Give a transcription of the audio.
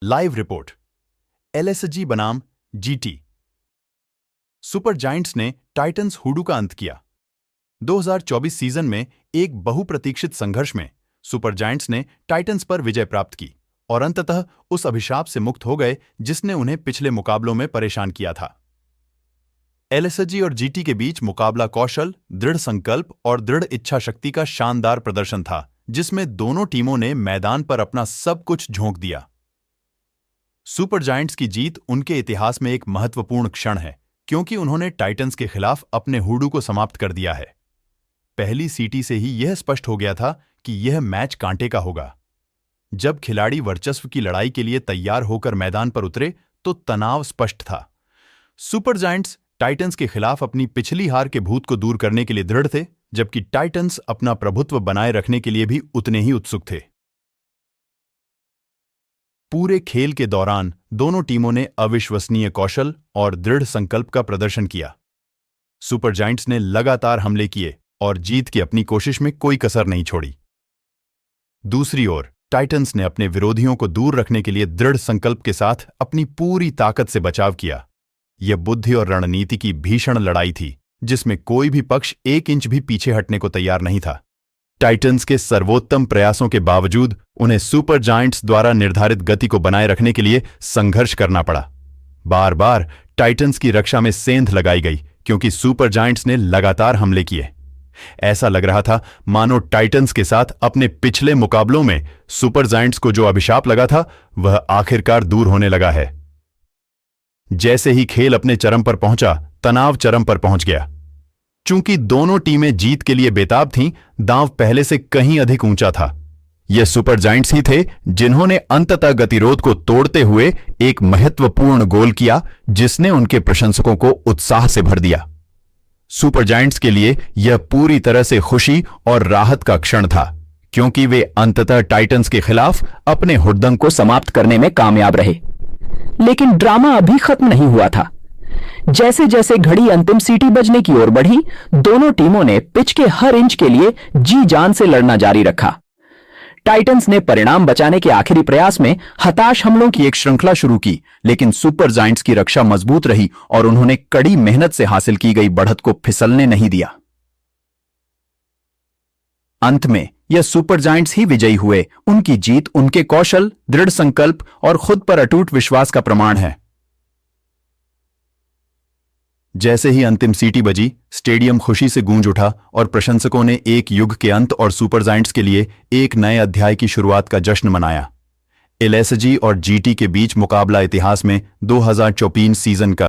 Live report. LSG बनाम GT. Super giants ने Titans हुडू का अंत किया। 2024 सीजन में एक बहुप्रतीक्षित संघर्ष में सुपर जायंट्स ने टाइटंस पर विजय प्राप्त की और अंततः उस अभिशाप से मुक्त हो गए जिसने उन्हें पिछले मुकाबलों में परेशान किया था। एलएसजी और जीटी के बीच मुकाबला कौशल, दृढ़ संकल्प और दृढ़ इच्छा शक्ति का शानदार प्रदर्शन था, जिसमें दोनों टीमों ने मैदान पर अपना सब कुछ झोंक दिया। सुपर जायंट्स की जीत उनके इतिहास में एक महत्वपूर्ण क्षण है, क्योंकि उन्होंने टाइटंस के खिलाफ अपने हुडू को समाप्त कर दिया है। पहली सीटी से ही यह स्पष्ट हो गया था कि यह मैच कांटे का होगा। जब खिलाड़ी वर्चस्व की लड़ाई के लिए तैयार होकर मैदान पर उतरे तो तनाव स्पष्ट था। सुपर जायंट्स टाइटंस के खिलाफ अपनी पिछली हार के भूत को दूर करने के लिए दृढ़ थे, जबकि टाइटंस अपना प्रभुत्व बनाए रखने के लिए भी उतने ही उत्सुक थे। पूरे खेल के दौरान दोनों टीमों ने अविश्वसनीय कौशल और दृढ़ संकल्प का प्रदर्शन किया। सुपर जायंट्स ने लगातार हमले किए और जीत की अपनी कोशिश में कोई कसर नहीं छोड़ी। दूसरी ओर टाइटंस ने अपने विरोधियों को दूर रखने के लिए दृढ़ संकल्प के साथ अपनी पूरी ताकत से बचाव किया। यह बुद्धि और रणनीति की भीषण लड़ाई थी, जिसमें कोई भी पक्ष 1 इंच भी पीछे हटने को तैयार नहीं था। टाइटंस के सर्वोत्तम प्रयासों के बावजूद उन्हें सुपर जायंट्स द्वारा निर्धारित गति को बनाए रखने के लिए संघर्ष करना पड़ा। बार बार टाइटंस की रक्षा में सेंध लगाई गई, क्योंकि सुपर जायंट्स ने लगातार हमले किए। ऐसा लग रहा था मानो टाइटंस के साथ अपने पिछले मुकाबलों में सुपर जायंट्स को जो अभिशाप लगा था वह आखिरकार दूर होने लगा है। जैसे ही खेल अपने चरम पर पहुंचा, तनाव चरम पर पहुंच गया। चूंकि दोनों टीमें जीत के लिए बेताब थीं, दांव पहले से कहीं अधिक ऊंचा था। ये सुपर जायंट्स ही थे जिन्होंने अंततः गतिरोध को तोड़ते हुए एक महत्वपूर्ण गोल किया, जिसने उनके प्रशंसकों को उत्साह से भर दिया। सुपर जायंट्स के लिए यह पूरी तरह से खुशी और राहत का क्षण था, क्योंकि वे अंततः टाइटंस के खिलाफ अपने हुड़दंग को समाप्त करने में कामयाब रहे। लेकिन ड्रामा अभी खत्म नहीं हुआ था। जैसे जैसे घड़ी अंतिम सीटी बजने की ओर बढ़ी, दोनों टीमों ने पिच के हर इंच के लिए जी जान से लड़ना जारी रखा। टाइटंस ने परिणाम बचाने के आखिरी प्रयास में हताश हमलों की एक श्रृंखला शुरू की, लेकिन सुपर जायंट्स की रक्षा मजबूत रही और उन्होंने कड़ी मेहनत से हासिल की गई बढ़त को फिसलने नहीं दिया। अंत में यह सुपर जायंट्स ही विजयी हुए। उनकी जीत उनके कौशल, दृढ़ संकल्प और खुद पर अटूट विश्वास का प्रमाण है। जैसे ही अंतिम सीटी बजी, स्टेडियम खुशी से गूंज उठा और प्रशंसकों ने एक युग के अंत और सुपर जायंट्स के लिए एक नए अध्याय की शुरुआत का जश्न मनाया। एलएसजी और जीटी के बीच मुकाबला इतिहास में 2024 सीजन का